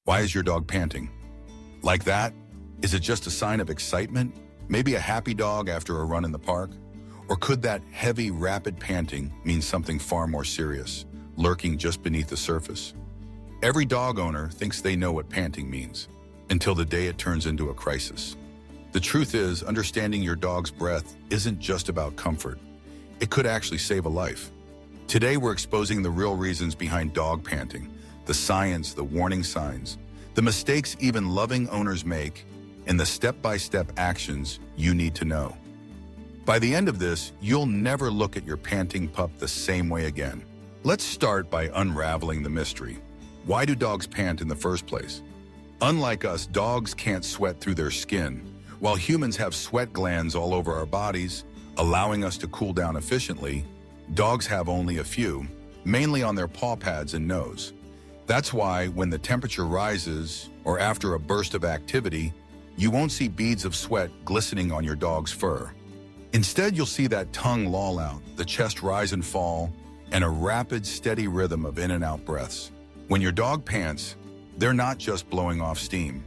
Why is your dog panting? Like that? Is it just a sign of excitement? Maybe a happy dog after a run in the park? Or could that heavy, rapid panting mean something far more serious, lurking just beneath the surface? Every dog owner thinks they know what panting means, until the day it turns into a crisis. The truth is, understanding your dog's breath isn't just about comfort. It could actually save a life. Today, we're exposing the real reasons behind dog panting, the science, the warning signs, the mistakes even loving owners make, and the step-by-step actions you need to know. By the end of this, you'll never look at your panting pup the same way again. Let's start by unraveling the mystery. Why do dogs pant in the first place? Unlike us, dogs can't sweat through their skin, while humans have sweat glands all over our bodies, allowing us to cool down efficiently. Dogs have only a few, mainly on their paw pads and nose. That's why when the temperature rises, or after a burst of activity, you won't see beads of sweat glistening on your dog's fur. Instead, you'll see that tongue loll out, the chest rise and fall, and a rapid, steady rhythm of in and out breaths. When your dog pants, they're not just blowing off steam.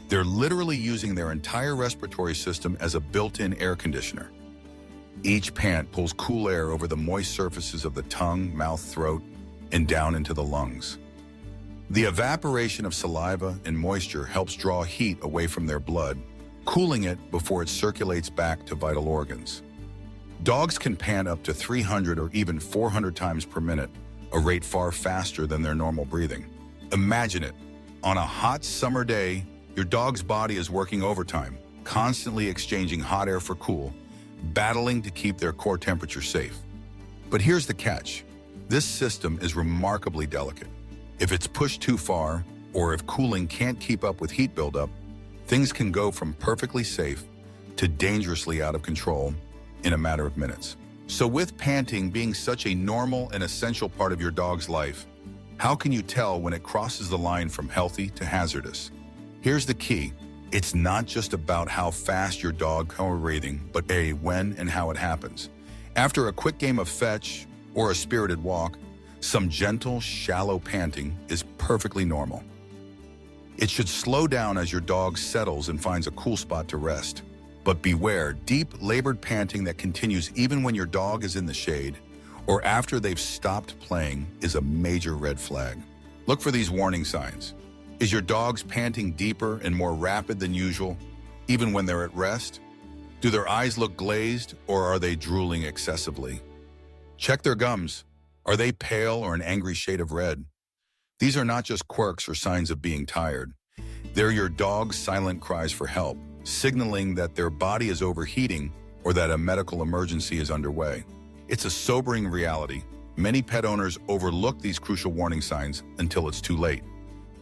They're literally using their entire respiratory system as a built-in air conditioner. Each pant pulls cool air over the moist surfaces of the tongue, mouth, throat, and down into the lungs. The evaporation of saliva and moisture helps draw heat away from their blood, cooling it before it circulates back to vital organs. Dogs can pant up to 300 or even 400 times per minute, a rate far faster than their normal breathing. Imagine it. On a hot summer day, your dog's body is working overtime, constantly exchanging hot air for cool, battling to keep their core temperature safe. But here's the catch. This system is remarkably delicate. If it's pushed too far, or if cooling can't keep up with heat buildup, things can go from perfectly safe to dangerously out of control in a matter of minutes. So with panting being such a normal and essential part of your dog's life, how can you tell when it crosses the line from healthy to hazardous? Here's the key. It's not just about how fast your dog is breathing, but when and how it happens. After a quick game of fetch or a spirited walk, some gentle, shallow panting is perfectly normal. It should slow down as your dog settles and finds a cool spot to rest. But beware, deep, labored panting that continues even when your dog is in the shade or after they've stopped playing is a major red flag. Look for these warning signs. Is your dog's panting deeper and more rapid than usual, even when they're at rest? Do their eyes look glazed, or are they drooling excessively? Check their gums. Are they pale or an angry shade of red? These are not just quirks or signs of being tired. They're your dog's silent cries for help, signaling that their body is overheating or that a medical emergency is underway. It's a sobering reality. Many pet owners overlook these crucial warning signs until it's too late.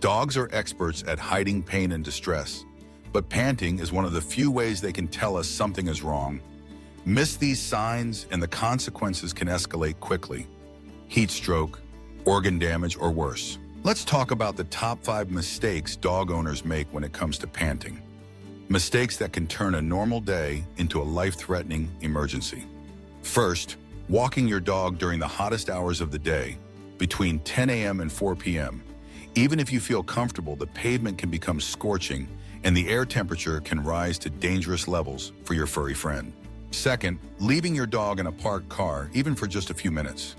Dogs are experts at hiding pain and distress, but panting is one of the few ways they can tell us something is wrong. Miss these signs and the consequences can escalate quickly. Heat stroke, organ damage, or worse. Let's talk about the top 5 mistakes dog owners make when it comes to panting. Mistakes that can turn a normal day into a life-threatening emergency. First, walking your dog during the hottest hours of the day, between 10 a.m. and 4 p.m. Even if you feel comfortable, the pavement can become scorching and the air temperature can rise to dangerous levels for your furry friend. Second, leaving your dog in a parked car, even for just a few minutes.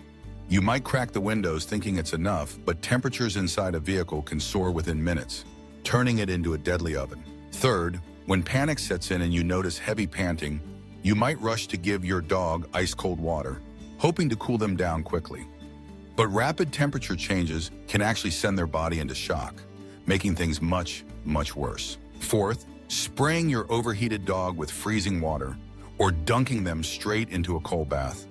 You might crack the windows thinking it's enough, but temperatures inside a vehicle can soar within minutes, turning it into a deadly oven. Third, when panic sets in and you notice heavy panting, you might rush to give your dog ice-cold water, hoping to cool them down quickly. But rapid temperature changes can actually send their body into shock, making things much, much worse. Fourth, spraying your overheated dog with freezing water or dunking them straight into a cold bath.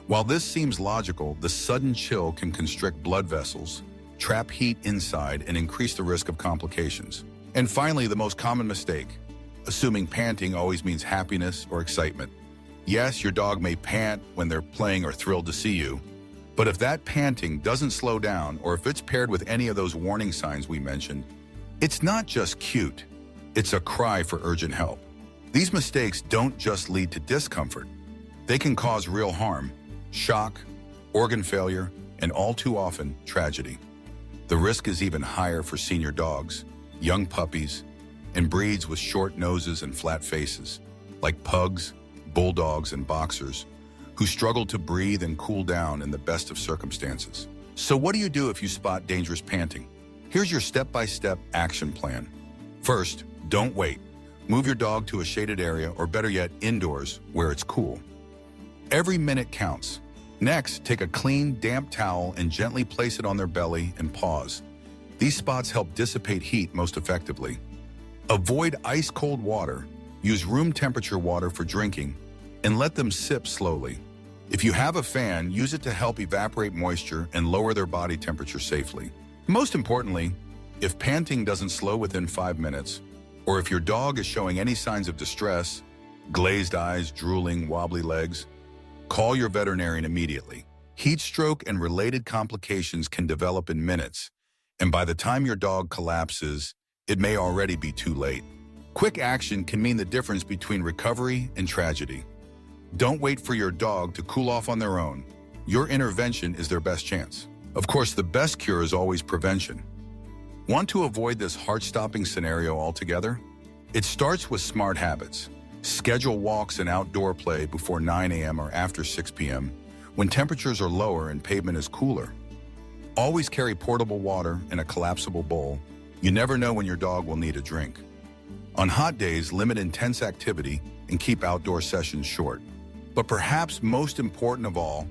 While this seems logical, the sudden chill can constrict blood vessels, trap heat inside, and increase the risk of complications. And finally, the most common mistake, assuming panting always means happiness or excitement. Yes, your dog may pant when they're playing or thrilled to see you, but if that panting doesn't slow down or if it's paired with any of those warning signs we mentioned, it's not just cute, it's a cry for urgent help. These mistakes don't just lead to discomfort. They can cause real harm, shock, organ failure, and all too often, tragedy. The risk is even higher for senior dogs, young puppies, and breeds with short noses and flat faces, like pugs, bulldogs, and boxers, who struggle to breathe and cool down in the best of circumstances. So what do you do if you spot dangerous panting? Here's your step-by-step action plan. First, don't wait. Move your dog to a shaded area, or better yet, indoors, where it's cool. Every minute counts. Next, take a clean, damp towel and gently place it on their belly and paws. These spots help dissipate heat most effectively. Avoid ice-cold water. Use room temperature water for drinking, and let them sip slowly. If you have a fan, use it to help evaporate moisture and lower their body temperature safely. Most importantly, if panting doesn't slow within 5 minutes, or if your dog is showing any signs of distress, glazed eyes, drooling, wobbly legs, call your veterinarian immediately. Heat stroke and related complications can develop in minutes, and by the time your dog collapses, it may already be too late. Quick action can mean the difference between recovery and tragedy. Don't wait for your dog to cool off on their own. Your intervention is their best chance. Of course, the best cure is always prevention. Want to avoid this heart-stopping scenario altogether? It starts with smart habits. Schedule walks and outdoor play before 9 a.m. or after 6 p.m. when temperatures are lower and pavement is cooler. Always carry portable water in a collapsible bowl. You never know when your dog will need a drink. On hot days, limit intense activity and keep outdoor sessions short. But perhaps most important of all,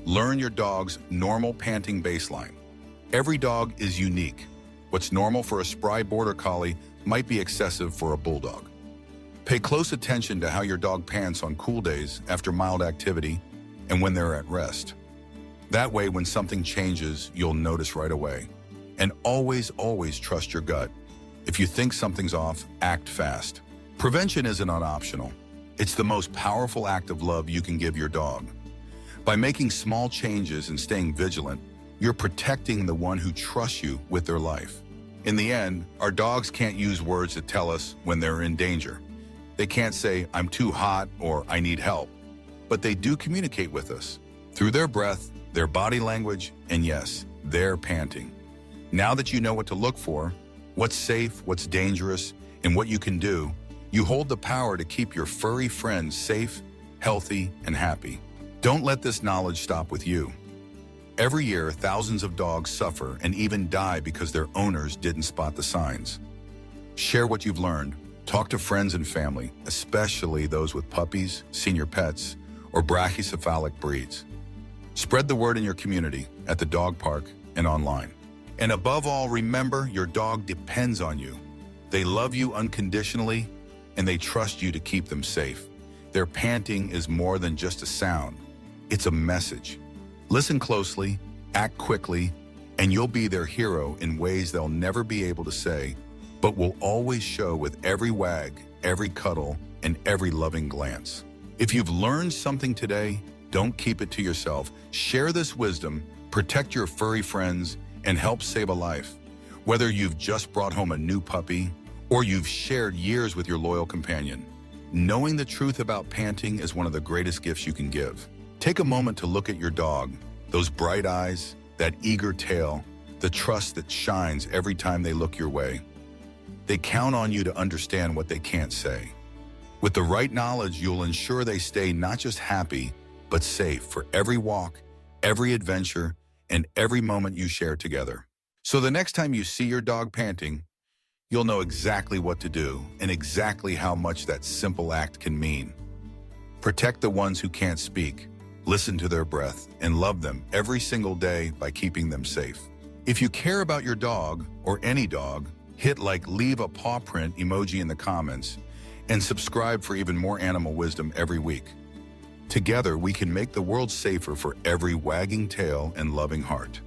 learn your dog's normal panting baseline. Every dog is unique. What's normal for a spry border collie might be excessive for a bulldog. Pay close attention to how your dog pants on cool days after mild activity and when they're at rest. That way, when something changes, you'll notice right away. And always, always trust your gut. If you think something's off, act fast. Prevention isn't optional. It's the most powerful act of love you can give your dog. By making small changes and staying vigilant, you're protecting the one who trusts you with their life. In the end, our dogs can't use words to tell us when they're in danger. They can't say, "I'm too hot" or "I need help." But they do communicate with us through their breath, their body language, and yes, their panting. Now that you know what to look for, what's safe, what's dangerous, and what you can do, you hold the power to keep your furry friends safe, healthy, and happy. Don't let this knowledge stop with you. Every year, thousands of dogs suffer and even die because their owners didn't spot the signs. Share what you've learned. Talk to friends and family, especially those with puppies, senior pets, or brachycephalic breeds. Spread the word in your community, at the dog park, and online. And above all, remember, your dog depends on you. They love you unconditionally, and they trust you to keep them safe. Their panting is more than just a sound. It's a message. Listen closely, act quickly, and you'll be their hero in ways they'll never be able to say, but will always show with every wag, every cuddle, and every loving glance. If you've learned something today, don't keep it to yourself. Share this wisdom, protect your furry friends, and help save a life. Whether you've just brought home a new puppy, or you've shared years with your loyal companion, knowing the truth about panting is one of the greatest gifts you can give. Take a moment to look at your dog, those bright eyes, that eager tail, the trust that shines every time they look your way. They count on you to understand what they can't say. With the right knowledge, you'll ensure they stay not just happy, but safe for every walk, every adventure, and every moment you share together. So the next time you see your dog panting, you'll know exactly what to do and exactly how much that simple act can mean. Protect the ones who can't speak, listen to their breath, and love them every single day by keeping them safe. If you care about your dog, or any dog, hit like, leave a paw print emoji in the comments, and subscribe for even more animal wisdom every week. Together, we can make the world safer for every wagging tail and loving heart.